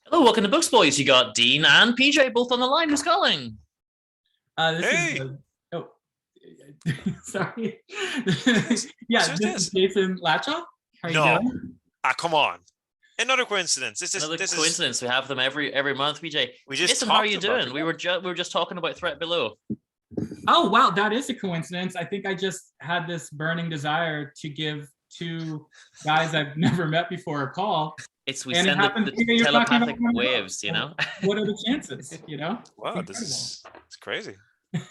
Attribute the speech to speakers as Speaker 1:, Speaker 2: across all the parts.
Speaker 1: Hello, welcome to Books Boys. You got Dean and PJ both on the line. Who's calling?
Speaker 2: This is sorry. This is Jason Latshaw. How you doing?
Speaker 3: Come on. Another coincidence.
Speaker 1: Another coincidence. We have them every month, PJ.
Speaker 3: We just
Speaker 1: Jason, how are you doing? We were just talking about Threat Below.
Speaker 2: Oh wow, that is a coincidence. I think I just had this burning desire to give two guys I've never met before a call.
Speaker 1: We send the telepathic waves, you know.
Speaker 2: What are the chances, you know?
Speaker 3: Wow, it's crazy.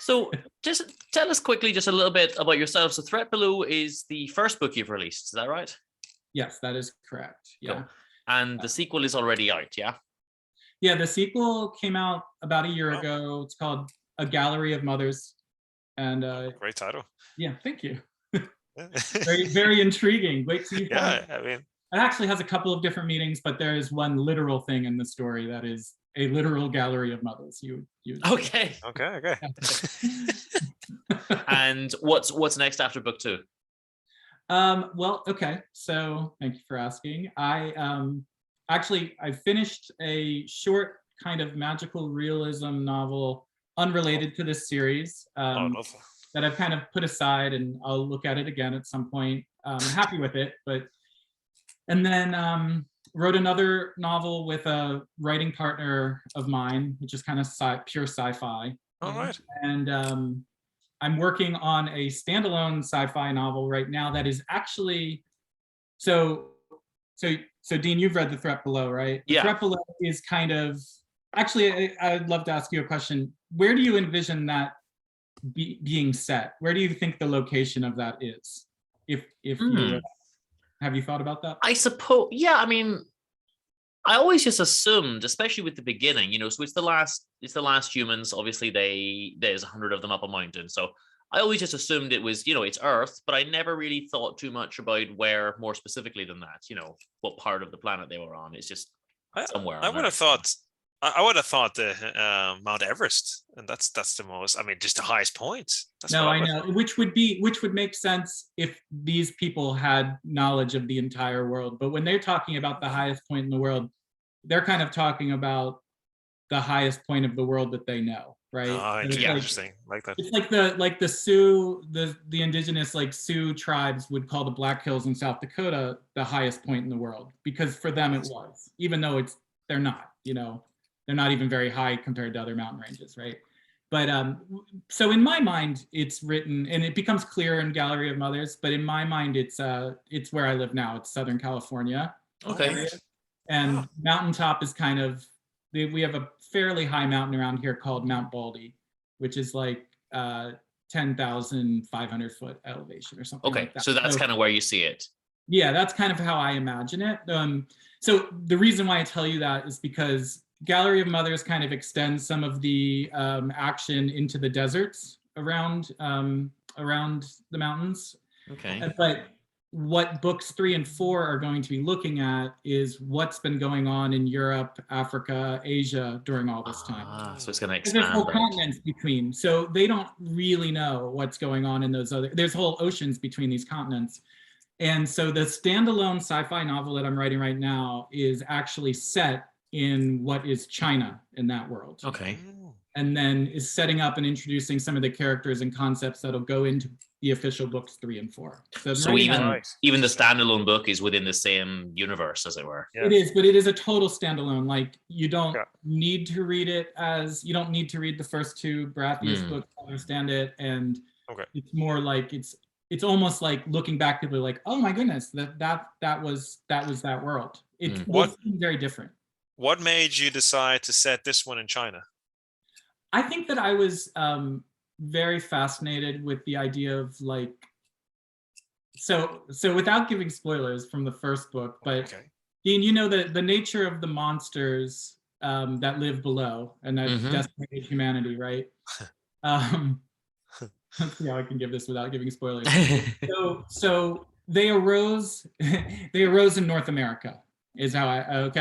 Speaker 1: So just tell us quickly just a little bit about yourself. So Threat Below is the first book you've released, is that right?
Speaker 2: Yes, that is correct. Yeah.
Speaker 1: Cool. And the sequel is already out, yeah?
Speaker 2: Yeah, the sequel came out about a year ago. It's called A Gallery of Mothers. And
Speaker 3: great title.
Speaker 2: Yeah, thank you. Very, very intriguing. Wait till you find it.
Speaker 3: I mean,
Speaker 2: it actually has a couple of different meanings, but there is one literal thing in the story that is a literal gallery of mothers.
Speaker 1: Okay. And what's next after book 2?
Speaker 2: Well, okay. So thank you for asking. I finished a short kind of magical realism novel unrelated to this series that I've kind of put aside, and I'll look at it again at some point. I'm happy with it, and then wrote another novel with a writing partner of mine, which is kind of pure sci-fi.
Speaker 3: All right.
Speaker 2: And I'm working on a standalone sci-fi novel right now that is actually so Dean, you've read The Threat Below, right?
Speaker 1: Yeah.
Speaker 2: The Threat Below is kind of I'd love to ask you a question. Where do you envision that being set? Where do you think the location of that is? If you have you thought about that?
Speaker 1: I suppose, yeah. I mean, I always just assumed, especially with the beginning, you know, so it's the last humans. Obviously, there's 100 of them up a mountain. So I always just assumed it was, you know, it's Earth, but I never really thought too much about where more specifically than that, you know, what part of the planet they were on. It's just somewhere.
Speaker 3: I would have thought the Mount Everest, and that's the most. I mean, just the highest point.
Speaker 2: I know, which would make sense if these people had knowledge of the entire world. But when they're talking about the highest point in the world, they're kind of talking about the highest point of the world that they know, right?
Speaker 3: Oh, interesting, like that.
Speaker 2: It's like the Sioux, the indigenous like Sioux tribes would call the Black Hills in South Dakota the highest point in the world, because for them it was, even though they're not, you know. They're not even very high compared to other mountain ranges, right? But so in my mind, it's written, and it becomes clear in Gallery of Mothers, but in my mind, it's where I live now. It's Southern California.
Speaker 1: Okay.
Speaker 2: And Mountaintop is kind of, we have a fairly high mountain around here called Mount Baldy, which is like 10,500 foot elevation or something.
Speaker 1: Okay,
Speaker 2: like that.
Speaker 1: so that's kind of where you see it.
Speaker 2: Yeah, that's kind of how I imagine it. So the reason why I tell you that is because Gallery of Mothers kind of extends some of the action into the deserts around the mountains.
Speaker 1: Okay.
Speaker 2: But what books 3 and 4 are going to be looking at is what's been going on in Europe, Africa, Asia during all this time.
Speaker 1: So it's going to expand.
Speaker 2: There's whole continents between, so they don't really know what's going on in there's whole oceans between these continents. And so the standalone sci-fi novel that I'm writing right now is actually set in what is China in that world.
Speaker 1: Okay.
Speaker 2: And then is setting up and introducing some of the characters and concepts that'll go into the official books 3 and 4.
Speaker 1: So even the standalone book is within the same universe, as it were.
Speaker 2: Yeah. It is, but it is a total standalone. Like you don't need to read it you don't need to read the first 2 Baratheus books to understand it. And it's more like it's almost like looking back, people are like, oh my goodness, that was that world. It was very different.
Speaker 3: What made you decide to set this one in China?
Speaker 2: I think that I was very fascinated with the idea of like, so without giving spoilers from the first book, but Dean, you know the nature of the monsters that live below and that decimated humanity, right? Let's see how I can give this without giving spoilers. So they arose in North America, is how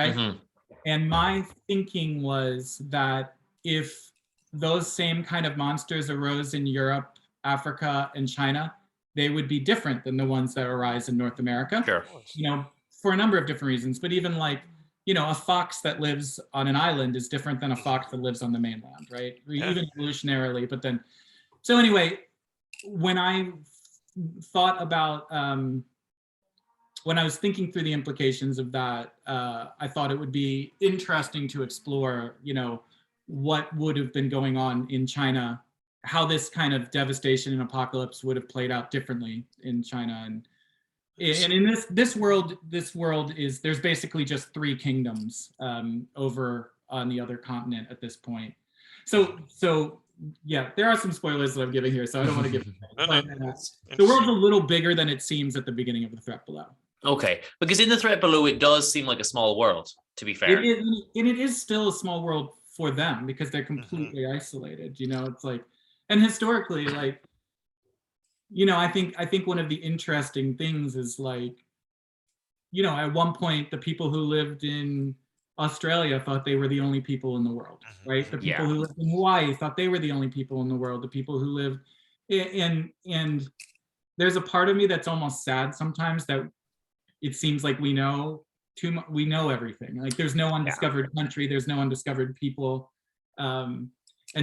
Speaker 2: And my thinking was that if those same kind of monsters arose in Europe, Africa, and China, they would be different than the ones that arise in North America.
Speaker 1: Sure.
Speaker 2: You know, for a number of different reasons, but even like, you know, a fox that lives on an island is different than a fox that lives on the mainland, right?
Speaker 3: Yeah.
Speaker 2: Even evolutionarily, but then, so anyway, when I thought about, when I was thinking through the implications of that, I thought it would be interesting to explore, you know, what would have been going on in China, how this kind of devastation and apocalypse would have played out differently in China. And in this world is, there's basically just 3 kingdoms over on the other continent at this point. So yeah, there are some spoilers that I'm giving here, so I don't want to give. The world's a little bigger than it seems at the beginning of The Threat Below.
Speaker 1: Okay, because in The Threat Below, it does seem like a small world, to be fair.
Speaker 2: It is still a small world for them because they're completely isolated. You know, it's like, and historically, like, you know, I think one of the interesting things is like, you know, at one point, the people who lived in Australia thought they were the only people in the world, right? The people who lived in Hawaii thought they were the only people in the world. The people who lived and there's a part of me that's almost sad sometimes that it seems like we know too much. We know everything. Like there's no undiscovered country. There's no undiscovered people. And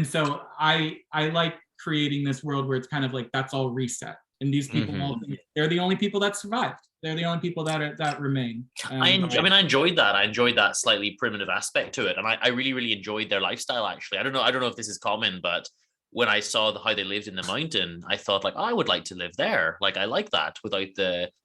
Speaker 2: so I like creating this world where it's kind of like that's all reset, and these people they're the only people that survived. They're the only people that remain.
Speaker 1: I enjoyed that. I enjoyed that slightly primitive aspect to it, and I really enjoyed their lifestyle. Actually, I don't know if this is common, but when I saw how they lived in the mountain, I thought like I would like to live there. Like I like that without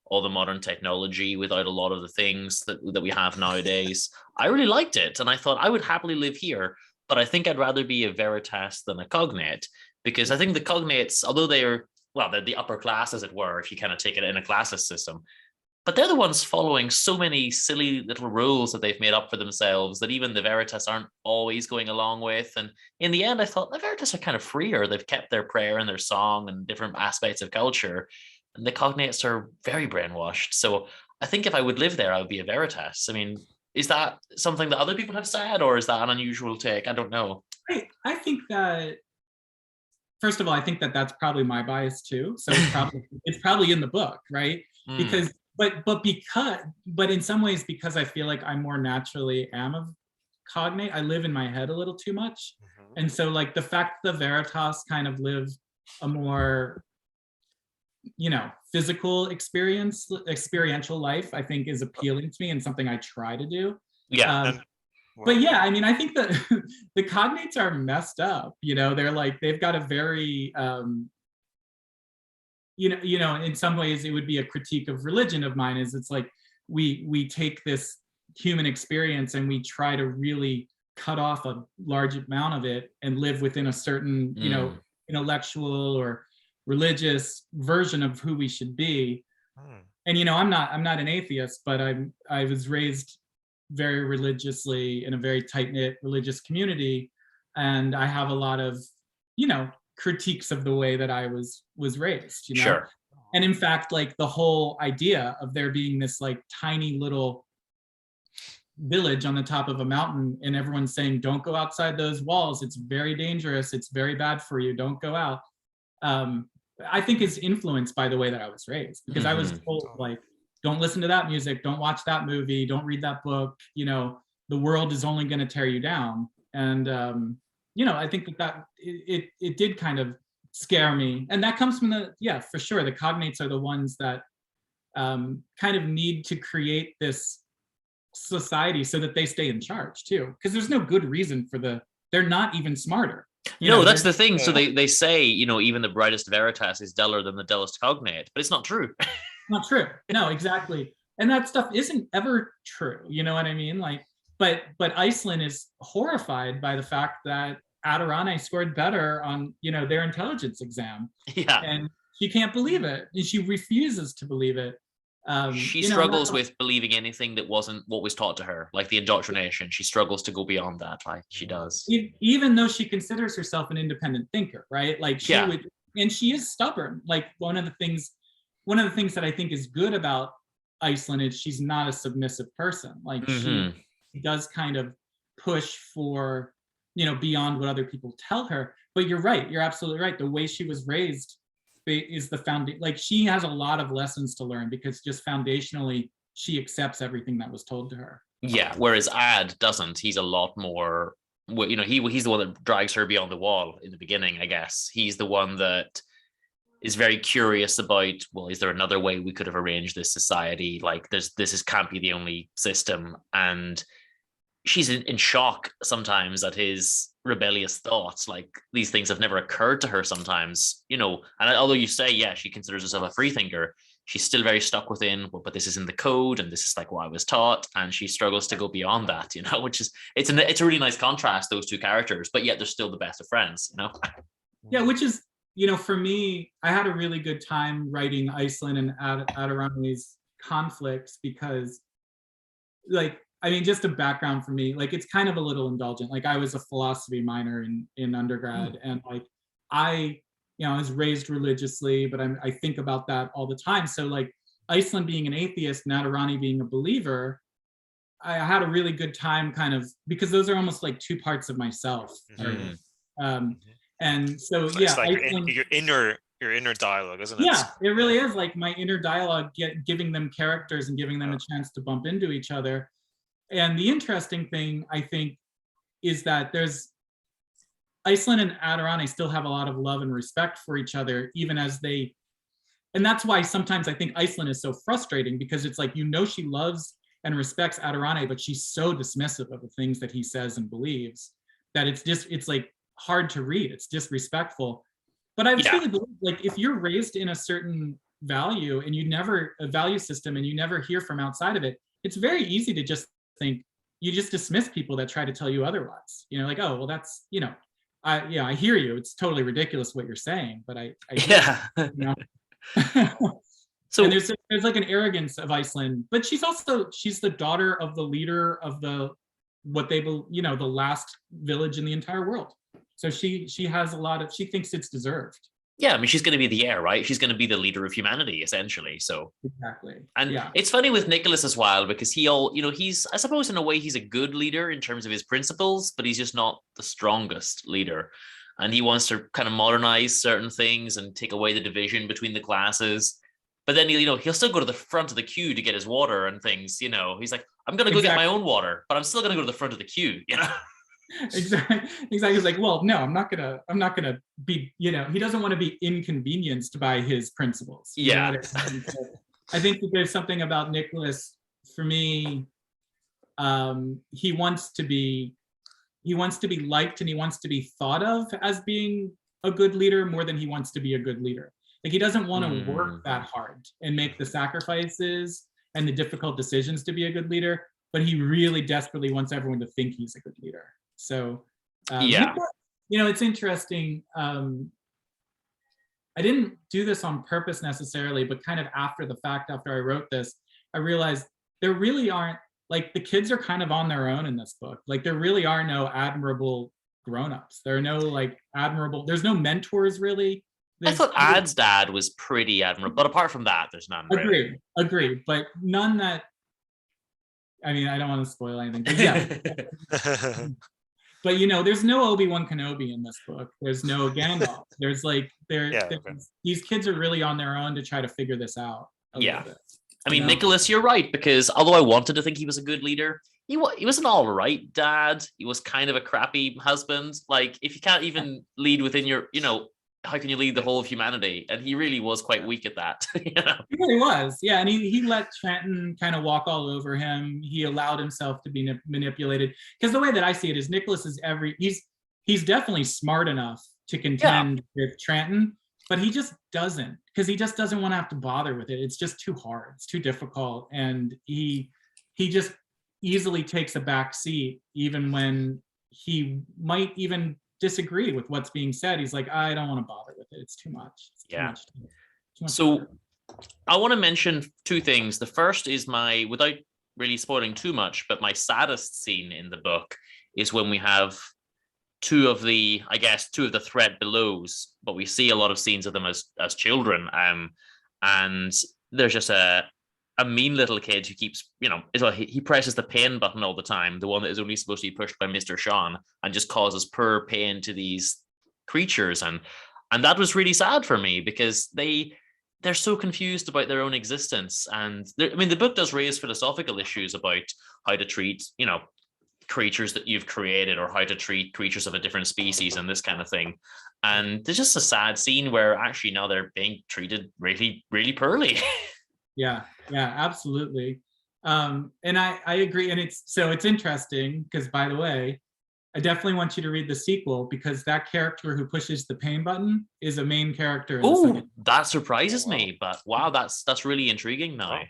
Speaker 1: all the modern technology, without a lot of the things that we have nowadays. I really liked it, and I thought I would happily live here. But I think I'd rather be a Veritas than a Cognate, because I think the Cognates, although they're the upper class, as it were, if you kind of take it in a classist system, but they're the ones following so many silly little rules that they've made up for themselves that even the Veritas aren't always going along with. And in the end, I thought the Veritas are kind of freer. They've kept their prayer and their song and different aspects of culture. And the Cognates are very brainwashed. So I think if I would live there, I would be a Veritas. I mean, is that something that other people have said, or is that an unusual take? I don't know.
Speaker 2: I think that, first of all, I think that that's probably my bias too. So it's probably in the book, right? Because, but in some ways, because I feel like I more naturally am a Cognate, I live in my head a little too much. And so like the fact the Veritas kind of live a more, you know, physical experiential life, I think is appealing to me and something I try to do. But yeah, I mean, I think that the Cognates are messed up. You know, they're like, they've got a very, you know, in some ways it would be a critique of religion of mine, is it's like, we take this human experience and we try to really cut off a large amount of it and live within a certain, you know, intellectual or religious version of who we should be. And, you know, I'm not an atheist, but I was raised very religiously in a very tight-knit religious community, and I have a lot of, you know, critiques of the way that I was raised, you know.
Speaker 1: Sure.
Speaker 2: And in fact, like the whole idea of there being this like tiny little village on the top of a mountain and everyone's saying, don't go outside those walls, it's very dangerous, it's very bad for you, don't go out, I think is influenced by the way that I was raised, because I was told like, don't listen to that music, don't watch that movie, don't read that book, you know, the world is only going to tear you down. And you know, I think that it did kind of scare me, and that comes from for sure, the Cognates are the ones that kind of need to create this society so that they stay in charge too, because there's no good reason for they're not even smarter.
Speaker 1: No, that's the thing. So they say, you know, even the brightest Veritas is duller than the dullest Cognate, but it's not true.
Speaker 2: Not true. No, exactly. And that stuff isn't ever true. You know what I mean? Like, but Iceland is horrified by the fact that Adirane scored better on, you know, their intelligence exam.
Speaker 1: Yeah.
Speaker 2: And she can't believe it. And she refuses to believe it.
Speaker 1: She struggles with believing anything that wasn't what was taught to her, like the indoctrination. She struggles to go beyond that, like she does.
Speaker 2: Even though she considers herself an independent thinker, right? Like she would, and she is stubborn. Like one of the things that I think is good about Iceland is she's not a submissive person. Like she does kind of push for, you know, beyond what other people tell her. But you're right. You're absolutely right. The way she was raised is the foundation. Like she has a lot of lessons to learn, because just foundationally, she accepts everything that was told to her.
Speaker 1: Yeah, whereas Ad doesn't. He's a lot more, you know, he's the one that drags her beyond the wall in the beginning, I guess. He's the one that is very curious about, well, is there another way we could have arranged this society? Like, can't be the only system. And she's in shock sometimes at his rebellious thoughts. Like, these things have never occurred to her sometimes, you know. And although you say, yeah, she considers herself a free thinker, she's still very stuck within, well, but this is in the code and this is like what I was taught. And she struggles to go beyond that, you know, which is, it's a really nice contrast, those two characters, but yet they're still the best of friends, you know?
Speaker 2: Yeah, which is, you know, for me, I had a really good time writing Iceland and Adirani's conflicts because, like, I mean, just a background for me, like, it's kind of a little indulgent. Like, I was a philosophy minor in undergrad, and like, you know, I was raised religiously, but I think about that all the time. So like, Iceland being an atheist, Nadarani being a believer, I had a really good time kind of, because those are almost like two parts of myself. And so, yeah.
Speaker 3: It's like your inner dialogue, isn't it?
Speaker 2: Yeah, it really is like my inner dialogue, giving them characters and giving them a chance to bump into each other. And the interesting thing, I think, is that there's Iceland and Adirani still have a lot of love and respect for each other, even as they, and that's why sometimes I think Iceland is so frustrating, because it's like, you know, she loves and respects Adirani, but she's so dismissive of the things that he says and believes that it's like hard to read. It's disrespectful. But I truly believe, like, if you're raised in a certain value and a value system, and you never hear from outside of it, it's very easy to just think, you just dismiss people that try to tell you otherwise. You know, like, oh, well, that's, you know, I hear you. It's totally ridiculous what you're saying, but I
Speaker 1: Yeah.
Speaker 2: You know?
Speaker 1: So
Speaker 2: and there's like an arrogance of Iceland, but she's the daughter of the leader of the last village in the entire world. So she has she thinks it's deserved.
Speaker 1: yeah, I mean, she's going to be the heir, right? She's going to be the leader of humanity, essentially. So
Speaker 2: exactly.
Speaker 1: And it's funny with Nicholas as well, because he's, I suppose in a way, he's a good leader in terms of his principles, but he's just not the strongest leader. And he wants to kind of modernize certain things and take away the division between the classes. But then, he'll still go to the front of the queue to get his water and things, He's like, I'm going to go get my own water, but I'm still going to go to the front of the queue,
Speaker 2: Exactly. He's like, well, no, I'm not gonna be, he doesn't want to be inconvenienced by his principles.
Speaker 1: Yeah.
Speaker 2: I think that there's something about Nicholas, for me, he wants to be liked, and he wants to be thought of as being a good leader more than he wants to be a good leader. Like, he doesn't want to work that hard and make the sacrifices and the difficult decisions to be a good leader, but he really desperately wants everyone to think he's a good leader. So, it's interesting. I didn't do this on purpose necessarily, but kind of after the fact, after I wrote this, I realized there really aren't, like, the kids are kind of on their own in this book. Like, there really are no admirable grown-ups. There are no, there's no mentors, really.
Speaker 1: I thought Ad's dad was pretty admirable, but apart from that, there's none. Really.
Speaker 2: Agreed, but none that, I mean, I don't want to spoil anything, but yeah. But there's no Obi-Wan Kenobi in this book. There's no Gandalf. There's these kids are really on their own to try to figure this out.
Speaker 1: Yeah. I mean, Nicholas, you're right, because although I wanted to think he was a good leader, he was an all right dad. He was kind of a crappy husband. Like, if you can't even lead within your, how can you lead the whole of humanity? And he really was quite weak at that.
Speaker 2: He really was. Yeah. And he let Trenton kind of walk all over him. He allowed himself to be manipulated. Because the way that I see it is, Nicholas is he's definitely smart enough to contend with Trenton, but he just doesn't, because he just doesn't want to have to bother with it. It's just too hard. It's too difficult. And he just easily takes a back seat, even when he might even disagree with what's being said. He's like, I don't want to bother with it. It's too much. It's too much.
Speaker 1: So I want to mention two things. The first is without really spoiling too much, but my saddest scene in the book is when we have two of the threat belows, but we see a lot of scenes of them as children. And there's just a mean little kid who keeps, he presses the pain button all the time, the one that is only supposed to be pushed by Mr. Sean, and just causes poor pain to these creatures. And that was really sad for me, because they they're so confused about their own existence. And I mean, the book does raise philosophical issues about how to treat, creatures that you've created, or how to treat creatures of a different species and this kind of thing. And there's just a sad scene where actually now they're being treated really, really poorly.
Speaker 2: Yeah, absolutely. And I agree. And it's interesting because, by the way, I definitely want you to read the sequel, because that character who pushes the pain button is a main character in the
Speaker 1: Oh,
Speaker 2: second.
Speaker 1: that surprises me, but wow, that's really intriguing now.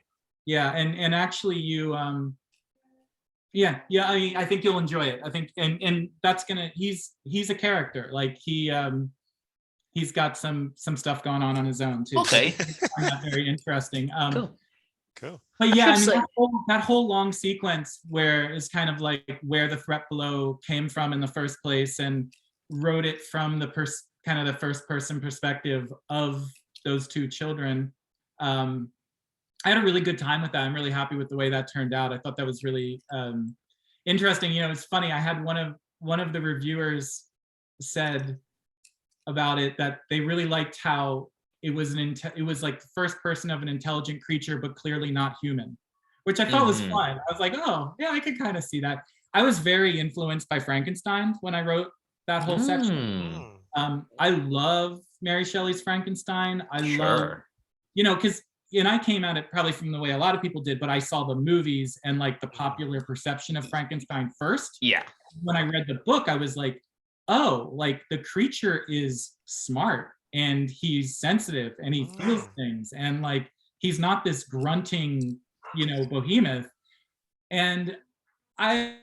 Speaker 2: Yeah, and actually you I think you'll enjoy it. I think and that's gonna he's a character. Like he's got some stuff going on his own too.
Speaker 1: Okay.
Speaker 2: So I find that very interesting.
Speaker 3: Cool.
Speaker 2: But yeah, I mean, that whole long sequence where is kind of like where the threat below came from in the first place, and wrote it from the kind of the first person perspective of those two children. I had a really good time with that. I'm really happy with the way that turned out. I thought that was really interesting. It's funny. I had one of the reviewers said about it that they really liked how it was like the first person of an intelligent creature, but clearly not human, which I thought was fun. I was like, oh yeah, I could kind of see that. I was very influenced by Frankenstein when I wrote that whole section. I love Mary Shelley's Frankenstein. I love, because I came at it probably from the way a lot of people did, but I saw the movies and like the popular perception of Frankenstein first.
Speaker 1: Yeah.
Speaker 2: When I read the book, I was like, oh, like the creature is smart and he's sensitive and he feels things, and like he's not this grunting, behemoth. And I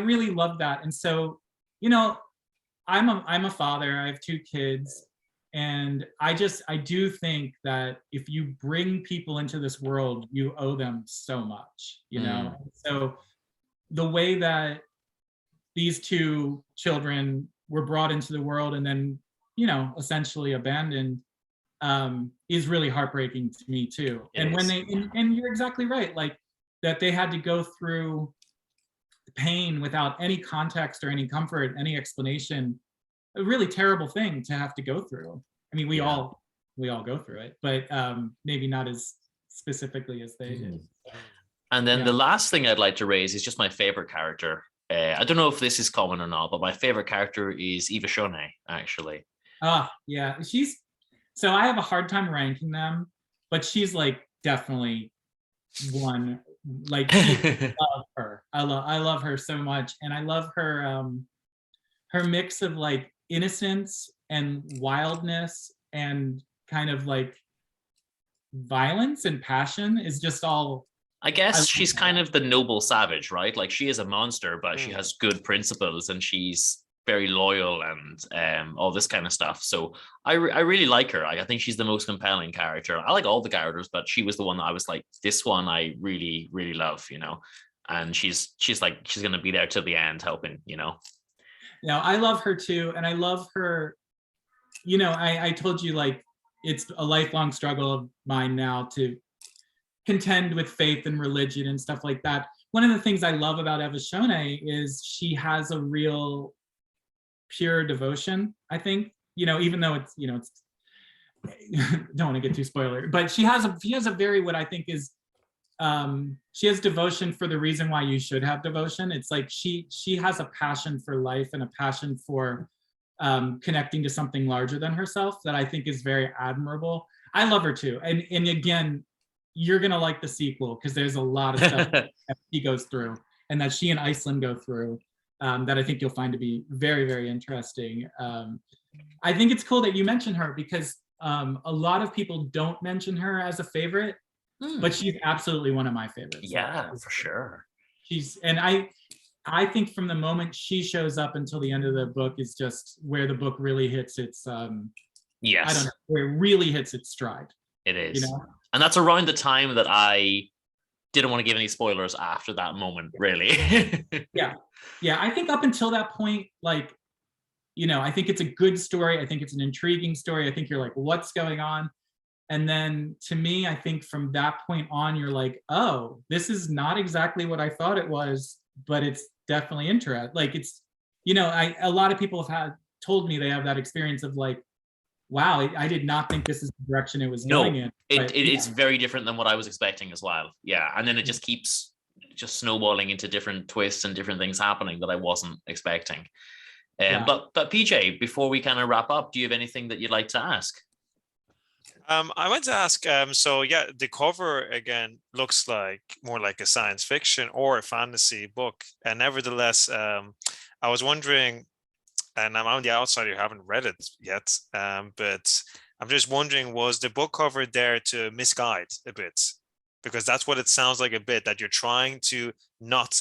Speaker 2: really love that. And so, I'm a father. I have 2 kids, and I do think that if you bring people into this world, you owe them so much, So the way that these 2 children were brought into the world and then, essentially abandoned, is really heartbreaking to me too. And when and you're exactly right, like that they had to go through pain without any context or any comfort, any explanation, a really terrible thing to have to go through. I mean, we all go through it, but maybe not as specifically as they did.
Speaker 1: And then the last thing I'd like to raise is just my favorite character. I don't know if this is common or not, but my favorite character is Eva Shone, actually.
Speaker 2: Yeah, so I have a hard time ranking them, but she's like definitely one. Like, I love her. I love her so much, and I love her her mix of like innocence and wildness and kind of like violence and passion is just all.
Speaker 1: I guess she's kind of the noble savage, right? Like she is a monster, but she has good principles and she's very loyal and all this kind of stuff. So I really like her. I think she's the most compelling character. I like all the characters, but she was the one that I was like, this one I really, really love, and she's going to be there till the end helping,
Speaker 2: Yeah, I love her too. And I love her, I told you, like, it's a lifelong struggle of mine now to contend with faith and religion and stuff like that. One of the things I love about Eva Shone is she has a real pure devotion, I think, even though it's, it's don't want to get too spoiler, but she has a very, what I think is, she has devotion for the reason why you should have devotion. It's like she has a passion for life and a passion for connecting to something larger than herself that I think is very admirable. I love her too. And again, you're going to like the sequel because there's a lot of stuff that she goes through and that she and Iceland go through that I think you'll find to be very, very interesting. I think it's cool that you mention her because a lot of people don't mention her as a favorite, but she's absolutely one of my favorites.
Speaker 1: Yeah, for sure.
Speaker 2: I think from the moment she shows up until the end of the book is just where the book really hits its
Speaker 1: yes.
Speaker 2: I don't know, where it really hits its stride.
Speaker 1: It is. And that's around the time that I didn't want to give any spoilers after that moment, really.
Speaker 2: Yeah. I think up until that point, like, I think it's a good story. I think it's an intriguing story. I think you're like, what's going on? And then to me, I think from that point on, you're like, oh, this is not exactly what I thought it was, but it's definitely interesting. Like it's, a lot of people have told me they have that experience of like, wow, I did not think this is the direction it was
Speaker 1: No,
Speaker 2: going in. But
Speaker 1: it's very different than what I was expecting as well. Yeah, and then it just keeps just snowballing into different twists and different things happening that I wasn't expecting.
Speaker 2: Yeah.
Speaker 1: But PJ, before we kind of wrap up, do you have anything that you'd like to ask?
Speaker 3: I want to ask, so yeah, the cover again looks like more like a science fiction or a fantasy book, and nevertheless, I was wondering, and I'm on the outside, you haven't read it yet, but I'm just wondering, was the book cover there to misguide a bit? Because that's what it sounds like a bit, that you're trying to not,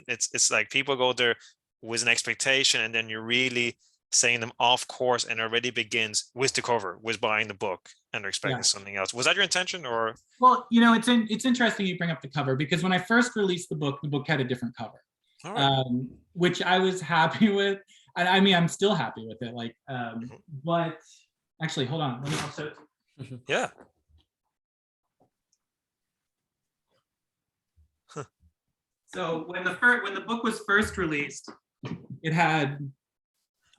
Speaker 3: it's like people go there with an expectation, and then you're really saying them off course, and already begins with the cover, with buying the book, and they're expecting something else. Was that your intention, or?
Speaker 2: Well, you know, it's interesting you bring up the cover, because when I first released the book had a different cover,
Speaker 3: Right.
Speaker 2: which I was happy with. And I mean, I'm still happy with it. Like, but actually, hold on. Let me also.
Speaker 3: Yeah.
Speaker 2: So when the book was first released, it had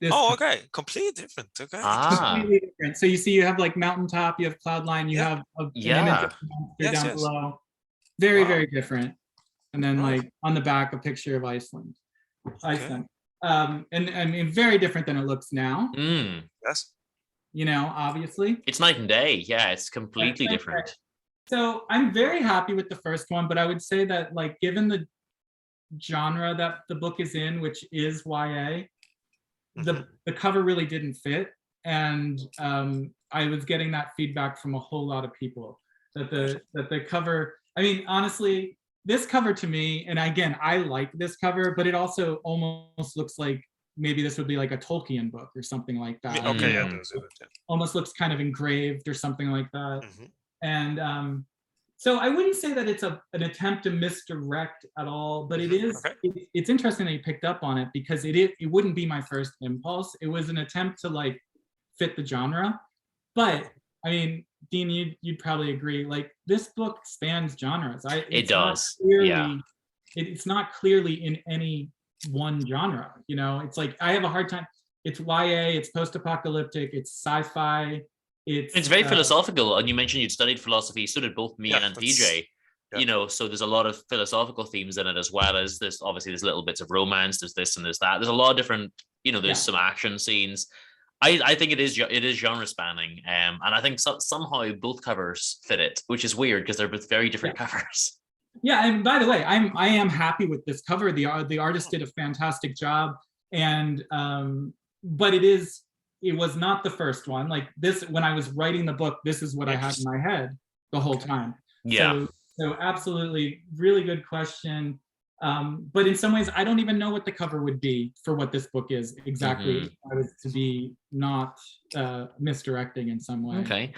Speaker 2: this.
Speaker 3: Oh, okay. Completely different. Okay.
Speaker 2: Completely different. So you see, you have like mountaintop, you have cloud line, you have an image of the monster down below. Very, very different. And then like on the back, a picture of Iceland. And I mean, very different than it looks now.
Speaker 3: Yes.
Speaker 2: You know, obviously.
Speaker 1: It's night and day. Yeah, it's completely different.
Speaker 2: So I'm very happy with the first one, but I would say that, like, given the genre that the book is in, which is YA, the cover really didn't fit. And I was getting that feedback from a whole lot of people that the cover, I mean, honestly, this cover to me, and again, I like this cover, but it also almost looks like maybe this would be like a Tolkien book or something like that.
Speaker 3: Okay,
Speaker 2: you know? Almost looks kind of engraved or something like that. And so I wouldn't say that it's an attempt to misdirect at all, but it is. It's interesting that you picked up on it, because it wouldn't be my first impulse. It was an attempt to like fit the genre, but I mean, Dean, you'd probably agree. Like, this book spans genres.
Speaker 1: It does.
Speaker 2: It's not clearly in any one genre. You know, it's like I have a hard time. It's YA. It's post-apocalyptic. It's sci-fi. It's
Speaker 1: very philosophical. And you mentioned you'd studied philosophy. So did both me and PJ. You know, so there's a lot of philosophical themes in it, as well as this. Obviously, there's little bits of romance. There's this and there's that. There's a lot of different. You know, there's some action scenes. I think it is genre spanning, and I think somehow both covers fit it, which is weird because they're both very different covers.
Speaker 2: Yeah, and by the way, I am happy with this cover. The artist did a fantastic job, and but it was not the first one. Like this, when I was writing the book, this is what I had in my head the whole time.
Speaker 1: Yeah.
Speaker 2: So absolutely, really good question. But in some ways, I don't even know what the cover would be for what this book is exactly. If I was to be not misdirecting in some way.
Speaker 1: Okay.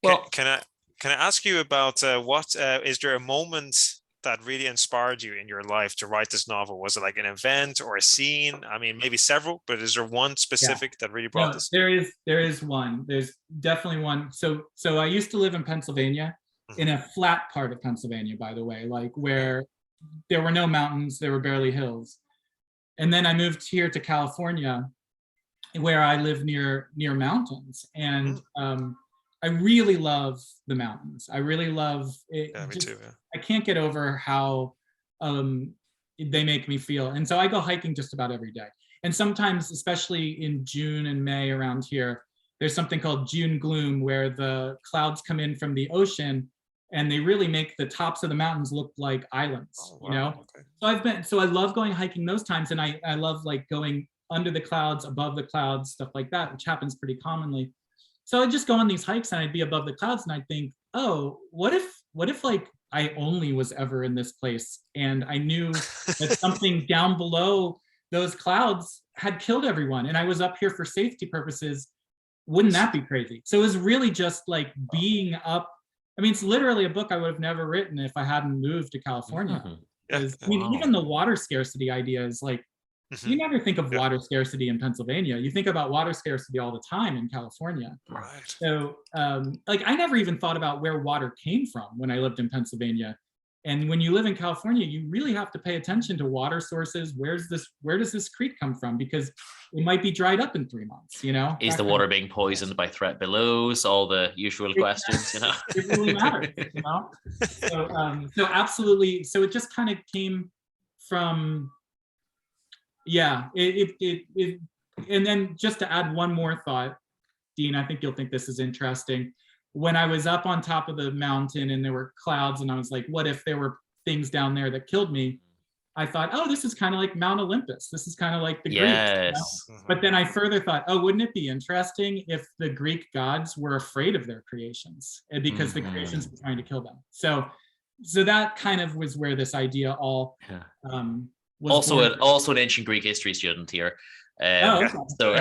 Speaker 1: Well,
Speaker 3: can I ask you about what is there a moment that really inspired you in your life to write this novel? Was it like an event or a scene? I mean, maybe several, but is there one specific that really brought this?
Speaker 2: There is one. There's definitely one. So I used to live in Pennsylvania, in a flat part of Pennsylvania, by the way, like where there were no mountains, there were barely hills. And then I moved here to California, where I live near mountains. And I really love the mountains. I really love it.
Speaker 3: Yeah, me too. Yeah.
Speaker 2: I can't get over how they make me feel. And so I go hiking just about every day. And sometimes, especially in June and May around here, there's something called June gloom, where the clouds come in from the ocean and they really make the tops of the mountains look like islands, you know? So I love going hiking those times, and I love like going under the clouds, above the clouds, stuff like that, which happens pretty commonly. So I'd just go on these hikes and I'd be above the clouds and I'd think, oh, what if like I only was ever in this place and I knew that something down below those clouds had killed everyone and I was up here for safety purposes? Wouldn't that be crazy? So it was really just like being up. I mean, it's literally a book I would have never written if I hadn't moved to California. I mean, even the water scarcity idea is like, you never think of water scarcity in Pennsylvania. You think about water scarcity all the time in California.
Speaker 3: Right.
Speaker 2: So like I never even thought about where water came from when I lived in Pennsylvania. And when you live in California, you really have to pay attention to water sources. Where does this creek come from? Because it might be dried up in 3 months, you know?
Speaker 1: Is the water being poisoned by threat belows? All the usual questions, you know?
Speaker 2: It really matters, you know? So absolutely. So it just kind of came from, yeah, and then just to add one more thought, Dean, I think you'll think this is interesting. When I was up on top of the mountain and there were clouds and I was like, what if there were things down there that killed me? I thought, oh, this is kind of like Mount Olympus. This is kind of like the Greeks.
Speaker 1: Yes.
Speaker 2: You know? But then I further thought, oh, wouldn't it be interesting if the Greek gods were afraid of their creations because the creations were trying to kill them? So that kind of was where this idea all was born.
Speaker 1: Also an ancient Greek history student here.
Speaker 2: Okay.
Speaker 1: So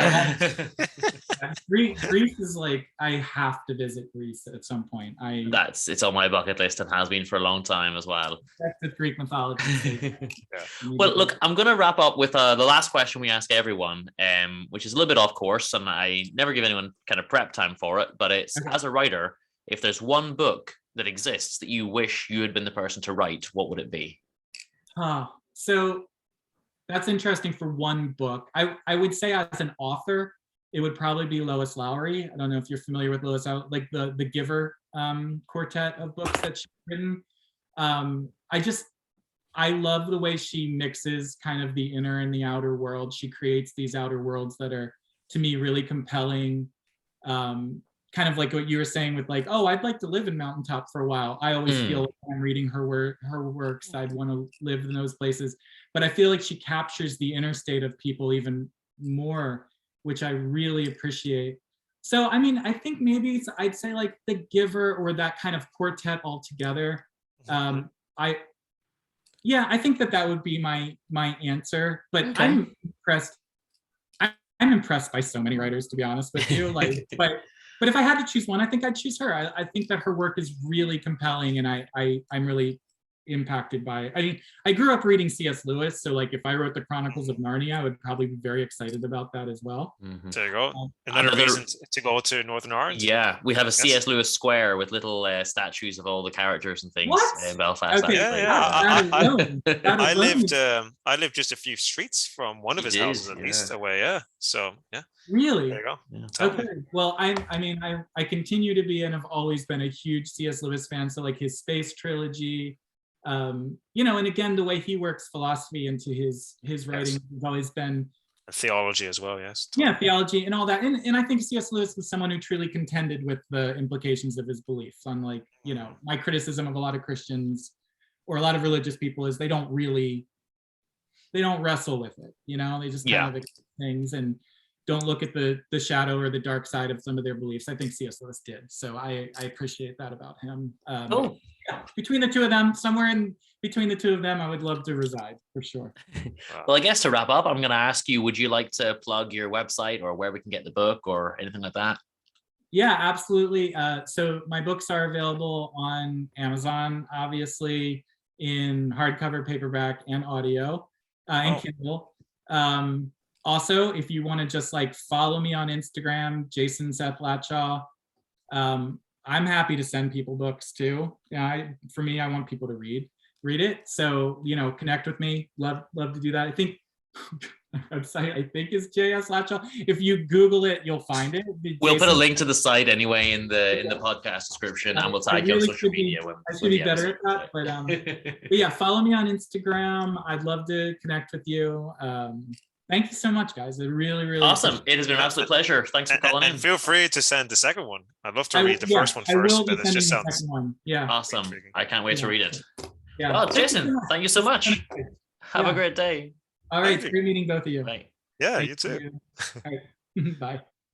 Speaker 2: Greece is like, I have to visit Greece at some point.
Speaker 1: it's on my bucket list and has been for a long time as well.
Speaker 2: That's the Greek mythology.
Speaker 1: Well, look, I'm going to wrap up with the last question we ask everyone, which is a little bit off course, and I never give anyone kind of prep time for it. But it's as a writer, if there's one book that exists that you wish you had been the person to write, what would it be?
Speaker 2: So that's interesting for one book. I would say as an author, it would probably be Lois Lowry. I don't know if you're familiar with Lois, like the Giver quartet of books that she's written. I love the way she mixes kind of the inner and the outer world. She creates these outer worlds that are, to me, really compelling. Kind of like what you were saying with like, oh, I'd like to live in Mountaintop for a while. I always feel like when I'm reading her works, I'd want to live in those places. But I feel like she captures the inner state of people even more, which I really appreciate. So, I mean, I think maybe I'd say like The Giver or that kind of quartet altogether. I think that would be my answer. But okay. I'm impressed by so many writers, to be honest with you. Like, but if I had to choose one, I think I'd choose her. I think that her work is really compelling, and I'm really impacted by it. I mean, I grew up reading C.S. Lewis, so like if I wrote the Chronicles of Narnia, I would probably be very excited about that as well.
Speaker 3: There you go. Another reason to go to Northern Ireland.
Speaker 1: Yeah, we have a C.S. Lewis square with little statues of all the characters and things in Belfast.
Speaker 2: Okay.
Speaker 3: I lived just a few streets from one of his houses at least away. Yeah, so yeah.
Speaker 2: Really?
Speaker 3: There you go.
Speaker 2: Yeah. Okay. Well, I continue to be and have always been a huge C.S. Lewis fan. So like his Space trilogy, and again, the way he works philosophy into his writing has always been
Speaker 3: theology as well. Yes.
Speaker 2: Yeah, theology and all that. And I think C.S. Lewis was someone who truly contended with the implications of his beliefs. Unlike, my criticism of a lot of Christians or a lot of religious people is they don't wrestle with it. They just kind of accept things and don't look at the shadow or the dark side of some of their beliefs. I think C.S. Lewis did. So I appreciate that about him. Between the two of them, somewhere in between the two of them, I would love to reside for sure.
Speaker 1: Well, I guess to wrap up, I'm going to ask you, would you like to plug your website or where we can get the book or anything like that?
Speaker 2: Yeah, absolutely. So my books are available on Amazon, obviously, in hardcover, paperback, and audio, and Kindle. Also, if you want to just like follow me on Instagram, Jason Seth Latshaw, I'm happy to send people books too. For me, I want people to read it. So, connect with me. Love to do that. I think my website, is JS Latshaw. If you Google it, you'll find it.
Speaker 1: We'll put a link to the site anyway in the podcast description, and we'll tag you on social media.
Speaker 2: I should be better at that, but yeah, follow me on Instagram. I'd love to connect with you. Thank you so much, guys. It really
Speaker 1: awesome. It has been an absolute pleasure. Thanks for calling in.
Speaker 3: And feel free to send the second one. I'd love to read the first one first, but it just sounds
Speaker 1: awesome. I can't wait to read it.
Speaker 2: Yeah.
Speaker 1: Well, Jason, thank you so much. Have a great day.
Speaker 2: All right, great meeting both of you.
Speaker 1: Bye.
Speaker 3: Yeah, you too.
Speaker 2: All right. Bye.